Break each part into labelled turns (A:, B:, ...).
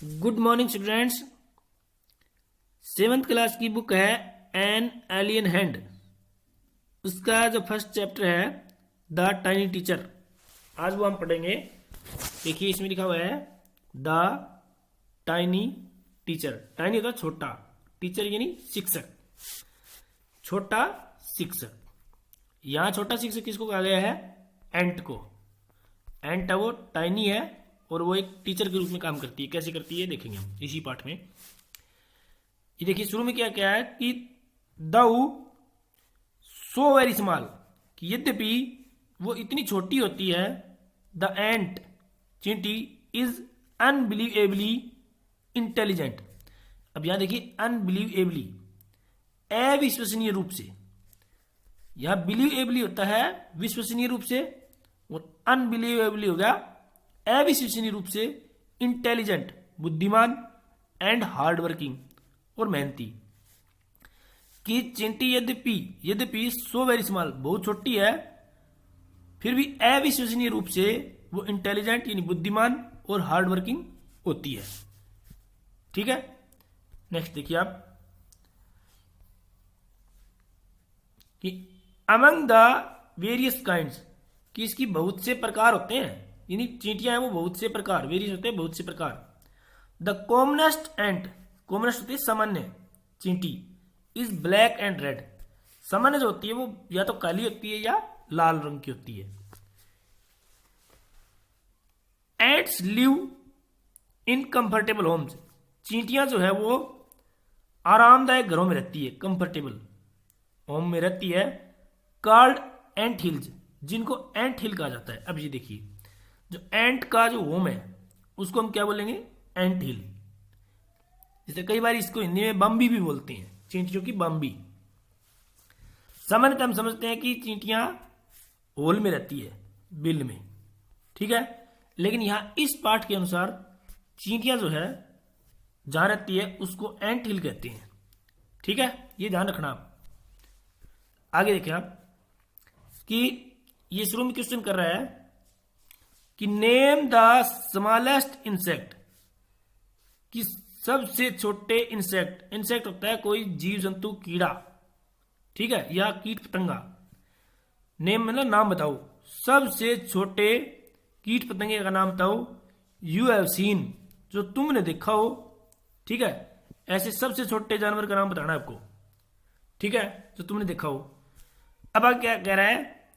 A: Good morning students. Seventh class की book है an alien hand. उसका जो फर्स्ट चैप्टर है द टाइनी टीचर, आज वो हम पढ़ेंगे। देखिए इसमें लिखा हुआ है द टाइनी टीचर। टाइनी होता है छोटा, टीचर यानी शिक्षक, छोटा शिक्षक। यहां छोटा शिक्षक किसको कहा गया है? एंट को। एंट है वो टाइनी है और वो एक टीचर के रूप में काम करती है। कैसे करती है देखेंगे हम इसी पाठ में। ये देखिए शुरू में क्या क्या है कि दाऊ सो वेरी स्मॉल, कि यद्यपि वो इतनी छोटी होती है। द एंट चींटी इज अनबिलीवेबली इंटेलिजेंट। अब यहां देखिए अनबिलीवेबली, अविश्वसनीय रूप से। यहां बिलीवेबली होता है विश्वसनीय रूप से और अनबिलीवेबली होगा अविश्वसनीय रूप से। इंटेलिजेंट बुद्धिमान एंड हार्ड वर्किंग और मेहनती। कि चिंटी यद्यपि सो वेरी स्मॉल बहुत छोटी है, फिर भी अविश्वसनीय रूप से वो इंटेलिजेंट यानी बुद्धिमान और हार्ड वर्किंग होती है। ठीक है, नेक्स्ट देखिए आप कि अमंग द वेरियस काइंड्स, कि इसकी बहुत से प्रकार होते हैं। यानी चींटियां हैं वो बहुत से प्रकार, वेरियस होते हैं बहुत से प्रकार। द कॉमनेस्ट एंट, कॉमनेस्ट होती है सामान्य चींटी, इज ब्लैक एंड रेड। सामान्य जो होती है वो या तो काली होती है या लाल रंग की होती है। Ants live in comfortable homes, चींटियां जो है वो आरामदायक घरों में रहती है, कंफर्टेबल होम में रहती है। कॉल्ड एंट हिल्स, जिनको एंट हिल कहा जाता है। अब ये देखिए जो एंट का जो होम है उसको हम क्या बोलेंगे? एंट हिल। जैसे कई बार इसको हिंदी में बम्बी भी बोलते हैं, चींटियों की बम्बी। सामान्यतः हम समझते हैं कि चींटियां होल में रहती है, बिल में, ठीक है। लेकिन यहां इस पाठ के अनुसार चींटियां जो है जहां रहती है उसको एंट हिल कहते हैं। ठीक है, ये ध्यान रखना आप। आगे देखिए आप कि ये शुरू में क्वेश्चन कर रहा है कि नेम द स्मॉलेस्ट इंसेक्ट, कि सबसे छोटे इंसेक्ट। इंसेक्ट होता है कोई जीव जंतु, कीड़ा, ठीक है, या कीट पतंगा। नेम मतलब नाम बताओ, सबसे छोटे कीट पतंगे का नाम बताओ। यू हैव सीन, जो तुमने देखा हो, ठीक है। ऐसे सबसे छोटे जानवर का नाम बताना है आपको, ठीक है, जो तुमने देखा हो। अब आगे क्या कह रहा है?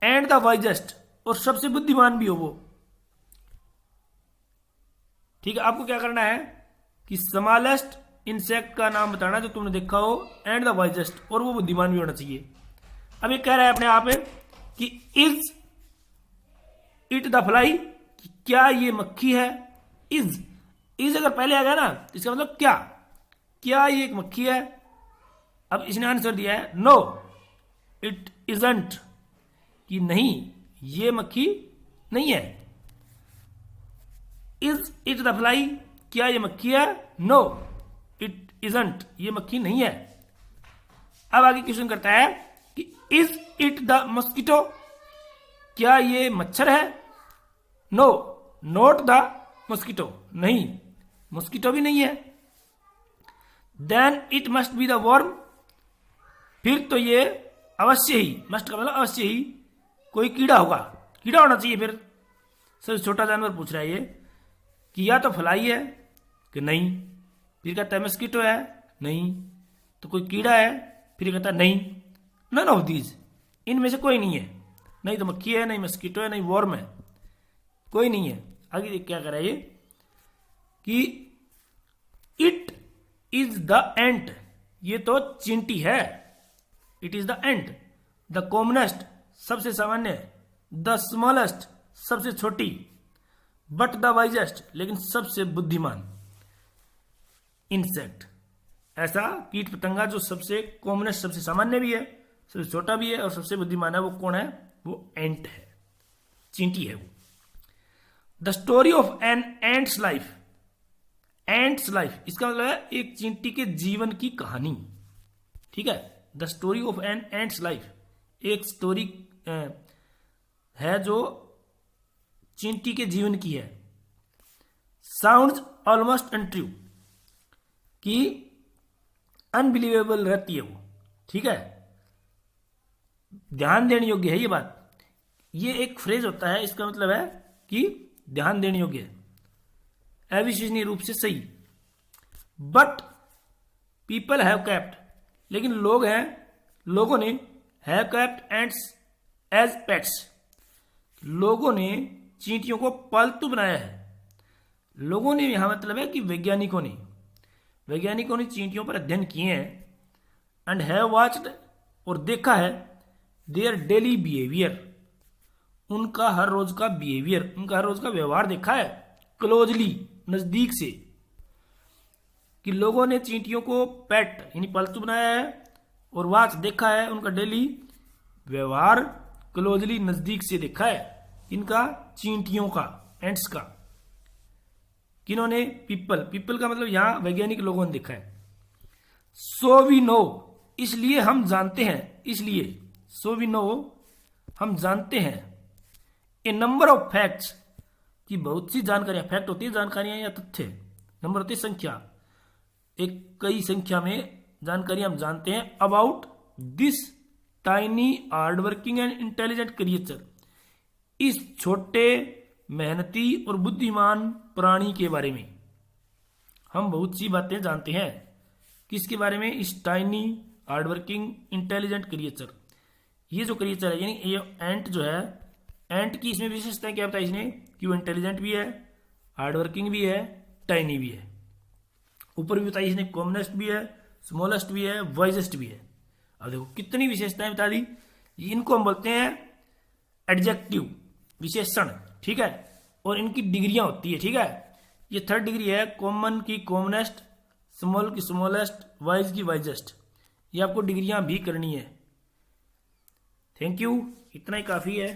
A: एंड द वाइजेस्ट, और सबसे बुद्धिमान भी हो वो, ठीक है। आपको क्या करना है कि स्मॉलेस्ट इंसेक्ट का नाम बताना जो तुमने देखा हो, एंड द वाइजेस्ट, और वो बुद्धिमान भी होना चाहिए। अब ये कह रहा है अपने आप में कि इज इट द फ्लाई, क्या ये मक्खी है? इज अगर पहले आ गया ना तो इसका मतलब क्या ये एक मक्खी है? अब इसने आंसर दिया है नो इट इजंट, कि नहीं ये मक्खी नहीं है। इज इट द फ्लाई, क्या ये मक्खी है? नो इट इजंट, ये मक्खी नहीं है। अब आगे क्वेश्चन करता है कि इज इट द मस्कीटो, क्या ये मच्छर है? नो नॉट द मस्कीटो, नहीं मस्कीटो भी नहीं है। Then it must be the worm, फिर तो ये अवश्य ही, मस्ट का मतलब अवश्य ही कोई कीड़ा होगा, कीड़ा होना चाहिए। फिर सबसे छोटा जानवर पूछ रहा है ये कि या तो फ्लाई है कि नहीं, फिर कहता है मस्कीटो है, नहीं, तो कोई कीड़ा है, फिर कहता है नहीं, नन ऑफ दीज, इनमें से कोई नहीं है। नहीं तो मक्खी है, नहीं मस्कीटो है, नहीं वर्म है, कोई नहीं है। आगे क्या कर रहा है ये कि इट इज द एंट, ये तो चींटी है। It is the ant, the commonest सबसे सामान्य, द स्मॉलेस्ट सबसे छोटी, बट द वाइजेस्ट लेकिन सबसे बुद्धिमान इंसेक्ट। ऐसा कीट पतंगा जो सबसे कॉमनेस्ट, सबसे सामान्य भी है, सबसे छोटा भी है और सबसे बुद्धिमान है, वो कौन है? वो एंट है, चींटी है वो। The story of an ant's life, ant's life इसका मतलब है एक चींटी के जीवन की कहानी, ठीक है। The story of an ant's life एक स्टोरी है जो चींटी के जीवन की है। साउंड्स ऑलमोस्ट अनट्रू, कि अनबिलीवेबल रहती है वो, ठीक है, ध्यान देने योग्य है ये बात। ये एक फ्रेज होता है, इसका मतलब है कि ध्यान देने योग्य है, अविश्वसनीय रूप से सही। बट पीपल हैव कैप्ट, लेकिन लोगों ने have kept ants as pets, लोगों ने चींटियों को पालतू बनाया है। लोगों ने यहां मतलब है कि वैज्ञानिकों ने चींटियों पर अध्ययन किए हैं, एंड हैव वॉच्ड, और देखा है, देयर डेली बिहेवियर, उनका हर रोज का बिहेवियर, उनका हर रोज का व्यवहार देखा है, क्लोजली, नजदीक से, कि लोगों ने चींटियों को पेट यानी पालतू बनाया है, और वॉच देखा है, उनका डेली व्यवहार क्लोजली, नजदीक से देखा है, इनका चींटियों का, एंट्स का। किन्होंने? पीपल का मतलब यहां वैज्ञानिक लोगों ने देखा है। सो वी नो, इसलिए हम जानते हैं, इसलिए सो वी नो, हम जानते हैं, ए नंबर ऑफ फैक्ट्स, की बहुत सी जानकारियां, फैक्ट होती है जानकारियां या तथ्य, नंबर होती है संख्या, एक कई संख्या में जानकारियां हम जानते हैं, about this tiny hard working and intelligent creature, इस छोटे मेहनती और बुद्धिमान प्राणी के बारे में हम बहुत सी बातें जानते हैं। किसके बारे में? इस tiny hard working intelligent creature, ये जो क्रिएचर है, यानी ये एंट जो है, एंट की इसमें विशेषताएं क्या बताई इसने, कि वो इंटेलिजेंट भी है, हार्ड वर्किंग भी है, टाइनी भी है। ऊपर भी बताई इसने, कॉमनेस्ट भी है, स्मॉलेस्ट भी है, वाइजेस्ट भी है। अब देखो कितनी विशेषताएं बता दी। इनको हम बोलते हैं एडजेक्टिव, विशेषण, ठीक है, और इनकी डिग्रियां होती है, ठीक है। ये थर्ड डिग्री है, कॉमन की कॉमनेस्ट, स्मॉल की स्मॉलेस्ट, वाइज की वाइजेस्ट। ये आपको डिग्रियां भी करनी है। थैंक यू, इतना ही काफी है।